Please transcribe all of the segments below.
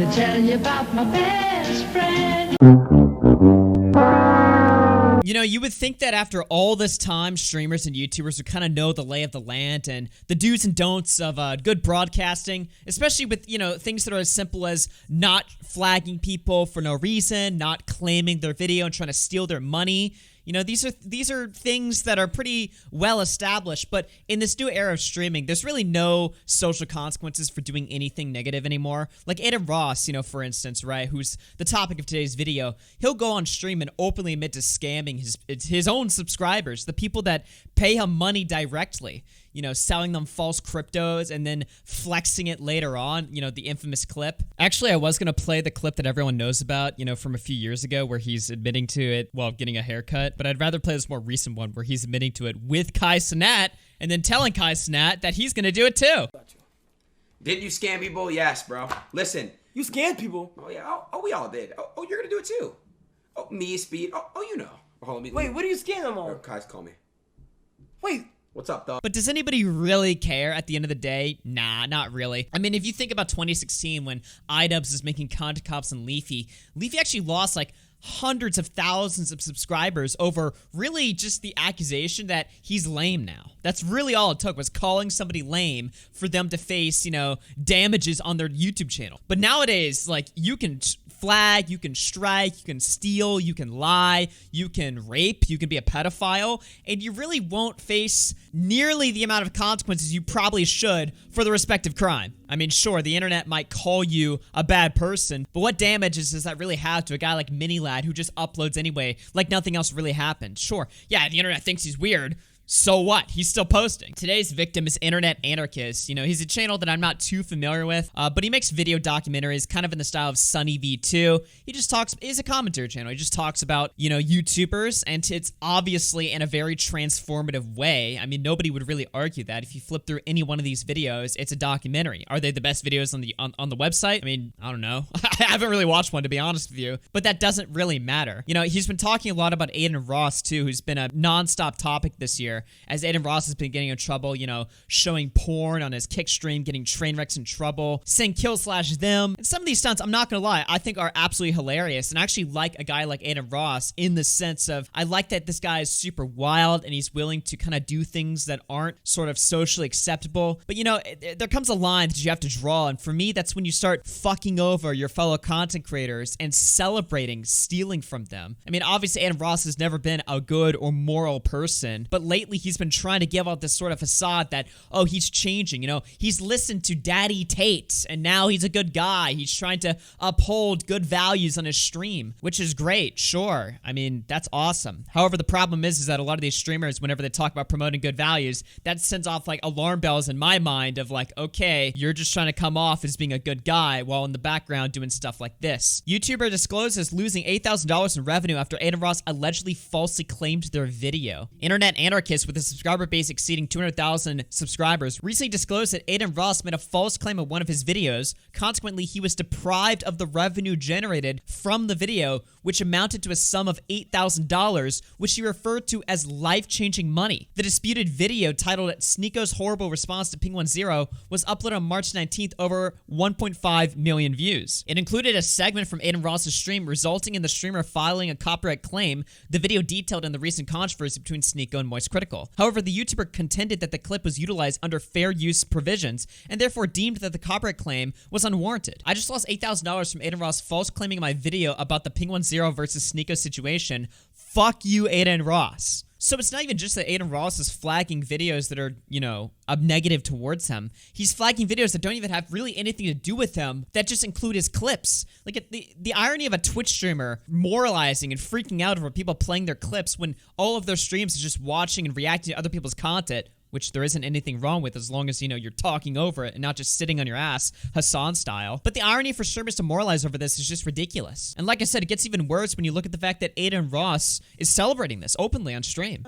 me tell you about my best friend. You know, you would think that after all this time, streamers and YouTubers would kind of know the lay of the land and the do's and don'ts of good broadcasting, especially with, you know, things that are as simple as not flagging people for no reason, not claiming their video and trying to steal their money. You know, these are things that are pretty well established, but in this new era of streaming, there's really no social consequences for doing anything negative anymore. Like Adam Ross, you know, for instance, right, who's the topic of today's video, he'll go on stream and openly admit to scamming his own subscribers, the people that pay him money directly. You know, selling them false cryptos and then flexing it later on, you know, the infamous clip. Actually, I was going to play the clip that everyone knows about, you know, from a few years ago where he's admitting to it while getting a haircut, but I'd rather play this more recent one where he's admitting to it with Kai Cenat and then telling Kai Cenat that he's going to do it too. Didn't you scam people? Yes, bro. Listen. You scammed people? Oh, yeah. Oh, we all did. Oh, you're going to do it too. Oh, me, Speed. Oh, you know. Hold on, Wait, what do you scam them on? Kai's call me. Wait. What's up, dog? But does anybody really care at the end of the day? Nah, not really. I mean, if you think about 2016 when iDubbbz was making Content Cops and Leafy actually lost like hundreds of thousands of subscribers over really just the accusation that he's lame now. That's really all it took, was calling somebody lame for them to face, you know, damages on their YouTube channel. But nowadays, like, you can flag, you can strike, you can steal, you can lie, you can rape, you can be a pedophile, and you really won't face nearly the amount of consequences you probably should for the respective crime. I mean, sure, the internet might call you a bad person, but what damages does that really have to a guy like Minilad who just uploads anyway, like nothing else really happened? Sure, yeah, the internet thinks he's weird. So what? He's still posting. Today's victim is Internet Anarchist. You know, he's a channel that I'm not too familiar with, but he makes video documentaries kind of in the style of Sunny V2. He just talks, he's a commentary channel. He just talks about, you know, YouTubers, and it's obviously in a very transformative way. I mean, nobody would really argue that. If you flip through any one of these videos, it's a documentary. Are they the best videos on the website? I mean, I don't know. I haven't really watched one, to be honest with you, but that doesn't really matter. You know, he's been talking a lot about Aiden Ross, too, who's been a non-stop topic this year, as Aiden Ross has been getting in trouble, you know, showing porn on his kick stream, getting train wrecks in trouble, saying kill/them. And some of these stunts, I'm not gonna lie, I think are absolutely hilarious. And I actually like a guy like Aiden Ross in the sense of, I like that this guy is super wild and he's willing to kind of do things that aren't sort of socially acceptable. But, you know, there comes a line that you have to draw. And for me, that's when you start fucking over your fellow content creators and celebrating stealing from them. I mean, obviously, Aiden Ross has never been a good or moral person, but lately he's been trying to give out this sort of facade that, oh, he's changing. You know, he's listened to Daddy Tate and now he's a good guy. He's trying to uphold good values on his stream, which is great. Sure. I mean, that's awesome. However, the problem is that a lot of these streamers, whenever they talk about promoting good values, that sends off like alarm bells in my mind of like, okay, you're just trying to come off as being a good guy while in the background doing stuff like this. YouTuber discloses losing $8,000 in revenue after Aiden Ross allegedly falsely claimed their video. Internet Anarchist, with a subscriber base exceeding 200,000 subscribers, recently disclosed that Aiden Ross made a false claim of one of his videos. Consequently, he was deprived of the revenue generated from the video, which amounted to a sum of $8,000, which he referred to as life-changing money. The disputed video, titled Sneako's Horrible Response to Ping10, was uploaded on March 19th, over 1.5 million views. It included a segment from Aiden Ross's stream, resulting in the streamer filing a copyright claim. The video detailed in the recent controversy between Sneako and Moist Critical. However, the YouTuber contended that the clip was utilized under fair use provisions and therefore deemed that the copyright claim was unwarranted. I just lost $8,000 from Aiden Ross false claiming my video about the Ping10 versus Sneako situation. Fuck you, Aiden Ross. So it's not even just that Aiden Ross is flagging videos that are, you know, negative towards him. He's flagging videos that don't even have really anything to do with him, that just include his clips. Like, the irony of a Twitch streamer moralizing and freaking out over people playing their clips when all of their streams is just watching and reacting to other people's content, which there isn't anything wrong with as long as, you know, you're talking over it and not just sitting on your ass, Hassan style. But the irony for streamers to moralize over this is just ridiculous. And like I said, it gets even worse when you look at the fact that Aiden Ross is celebrating this openly on stream.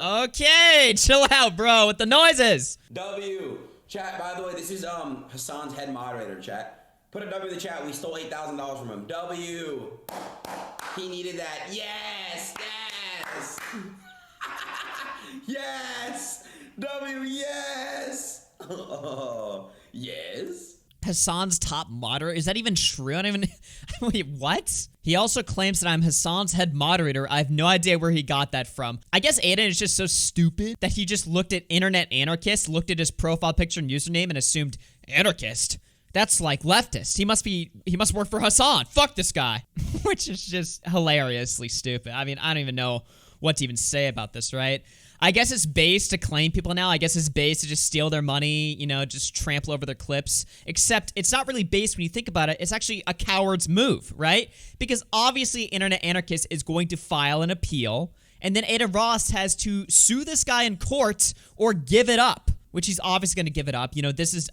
Okay, chill out, bro, with the noises. W. Chat, by the way, this is Hassan's head moderator, chat. Put a W in the chat. We stole $8,000 from him. W. He needed that. Yes, yes. Yes! W, yes! Oh, yes? Hassan's top moderator? Is that even true? I don't even... Wait, what? He also claims that I'm Hassan's head moderator. I have no idea where he got that from. I guess Aiden is just so stupid that he just looked at Internet Anarchist, looked at his profile picture and username, and assumed, anarchist? That's like leftist. He must work for Hassan. Fuck this guy. Which is just hilariously stupid. I mean, I don't even know what to even say about this, right? I guess it's base to claim people now. I guess it's base to just steal their money, you know, just trample over their clips. Except it's not really base when you think about it. It's actually a coward's move, right? Because obviously Internet Anarchist is going to file an appeal, and then Aiden Ross has to sue this guy in court or give it up, which he's obviously going to give it up. You know, this is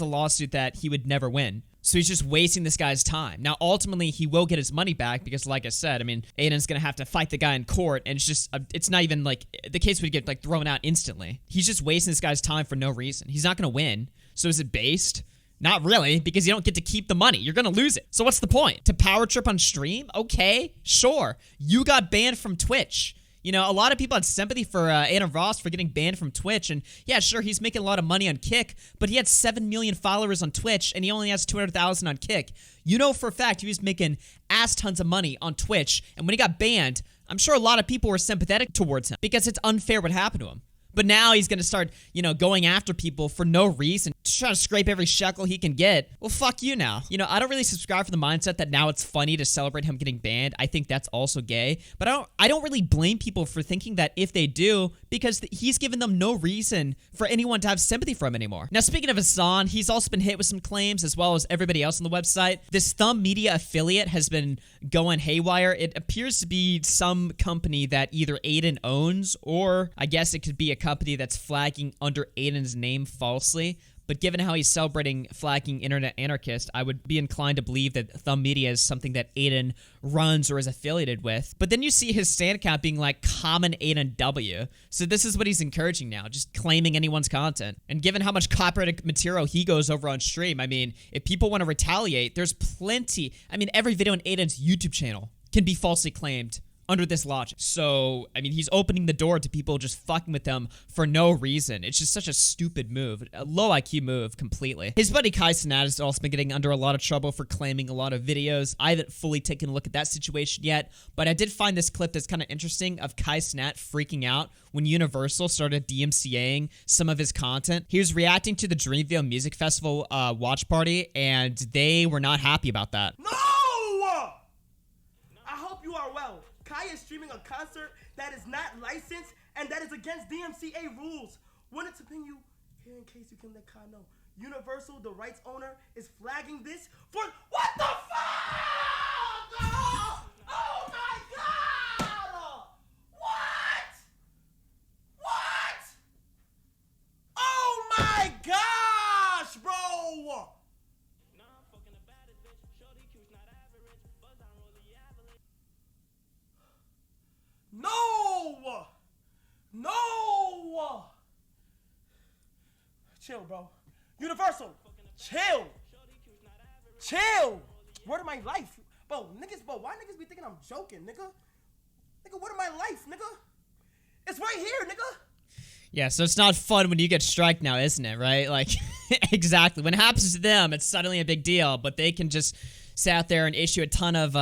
a lawsuit that he would never win. So he's just wasting this guy's time. Now, ultimately, he will get his money back because, like I said, I mean, Aiden's going to have to fight the guy in court, and it's just, it's not even like, the case would get, like, thrown out instantly. He's just wasting this guy's time for no reason. He's not going to win. So is it based? Not really, because you don't get to keep the money. You're going to lose it. So what's the point? To power trip on stream? Okay, sure. You got banned from Twitch. You know, a lot of people had sympathy for Aiden Ross for getting banned from Twitch, and yeah, sure, he's making a lot of money on Kick, but he had 7 million followers on Twitch, and he only has 200,000 on Kick. You know for a fact he was making ass tons of money on Twitch, and when he got banned, I'm sure a lot of people were sympathetic towards him, because it's unfair what happened to him. But now he's going to start, you know, going after people for no reason, just trying to scrape every shekel he can get. Well, fuck you now. You know, I don't really subscribe for the mindset that now it's funny to celebrate him getting banned. I think that's also gay. But I don't really blame people for thinking that if they do, because he's given them no reason for anyone to have sympathy for him anymore. Now, speaking of Hassan, he's also been hit with some claims, as well as everybody else on the website. This Thumb Media affiliate has been going haywire. It appears to be some company that either Aiden owns, or I guess it could be a company that's flagging under Aiden's name falsely. But given how he's celebrating flagging Internet Anarchist, I would be inclined to believe that Thumb Media is something that Aiden runs or is affiliated with. But then you see his stand account being like Common Aiden W. So this is what he's encouraging now, just claiming anyone's content. And given how much copyrighted material he goes over on stream, I mean, if people want to retaliate, there's plenty. I mean, every video on Aiden's YouTube channel can be falsely claimed under this logic. So, I mean, he's opening the door to people just fucking with him for no reason. It's just such a stupid move. A low IQ move, completely. His buddy Kai Cenat has also been getting under a lot of trouble for claiming a lot of videos. I haven't fully taken a look at that situation yet, but I did find this clip that's kind of interesting of Kai Cenat freaking out when Universal started DMCAing some of his content. He was reacting to the Dreamville Music Festival watch party, and they were not happy about that. No! I hope you are well. Kai is streaming a concert that is not licensed and that is against DMCA rules. Wanted to ping you here in case you can let Kai know. Universal, the rights owner, is flagging this for what the fuck? Oh my god! What? What? Oh my gosh, bro! No! No! Chill, bro. Universal, chill. Chill. Word of my life. Bro, why niggas be thinking I'm joking, nigga? Nigga, word of my life, nigga? It's right here, nigga. Yeah, so it's not fun when you get striked now, isn't it, right? Like, exactly. When it happens to them, it's suddenly a big deal, but they can just sit out there and issue a ton of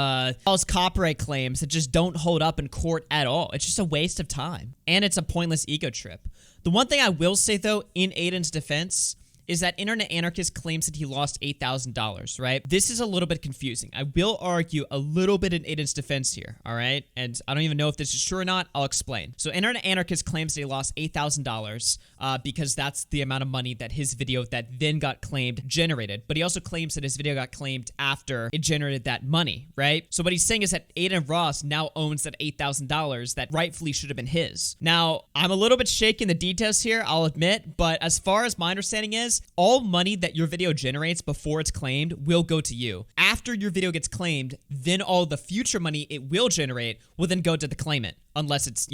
false copyright claims that just don't hold up in court at all. It's just a waste of time. And it's a pointless ego trip. The one thing I will say, though, in Aiden's defense, is that Internet Anarchist claims that he lost $8,000, right? This is a little bit confusing. I will argue a little bit in Aiden's defense here, all right? And I don't even know if this is true or not. I'll explain. So Internet Anarchist claims that he lost $8,000 because that's the amount of money that his video that then got claimed generated. But he also claims that his video got claimed after it generated that money, right? So what he's saying is that Aiden Ross now owns that $8,000 that rightfully should have been his. Now, I'm a little bit shaky in the details here, I'll admit, but as far as my understanding is, all money that your video generates before it's claimed will go to you. After your video gets claimed, then all the future money it will generate will then go to the claimant. unless it's,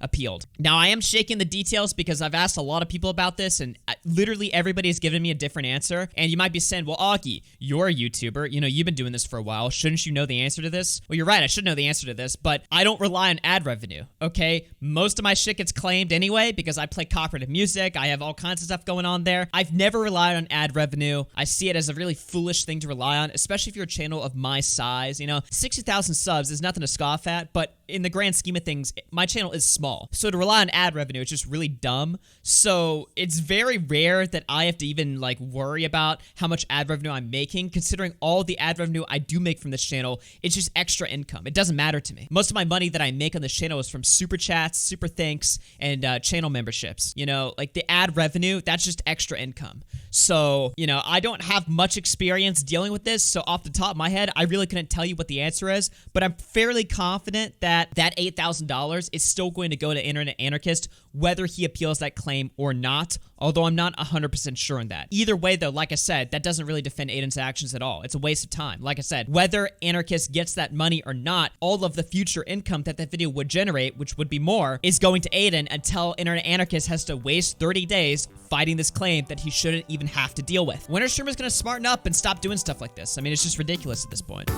appealed. Now, I am shaking the details because I've asked a lot of people about this, and literally everybody has given me a different answer. And you might be saying, well, Augie, you're a YouTuber. You've been doing this for a while. Shouldn't you know the answer to this? Well, you're right. I should know the answer to this, but I don't rely on ad revenue, okay? Most of my shit gets claimed anyway because I play cooperative music. I have all kinds of stuff going on there. I've never relied on ad revenue. I see it as a really foolish thing to rely on, especially if you're a channel of my size. 60,000 subs is nothing to scoff at, but in the grand scheme of things, my channel is small. So to rely on ad revenue, it's just really dumb. So it's very rare that I have to even worry about how much ad revenue I'm making, considering all the ad revenue I do make from this channel. It's just extra income. It doesn't matter to me. Most of my money that I make on this channel is from super chats, super thanks, and channel memberships. The ad revenue, that's just extra income. So, I don't have much experience dealing with this. So off the top of my head, I really couldn't tell you what the answer is, but I'm fairly confident that $8,000 is still going to go to Internet Anarchist, whether he appeals that claim or not, although I'm not 100% sure on that. Either way, though, like I said, that doesn't really defend Aiden's actions at all. It's a waste of time. Like I said, whether Anarchist gets that money or not, all of the future income that video would generate, which would be more, is going to Aiden until Internet Anarchist has to waste 30 days fighting this claim that he shouldn't even have to deal with. When are streamers going to smarten up and stop doing stuff like this? I mean, it's just ridiculous at this point.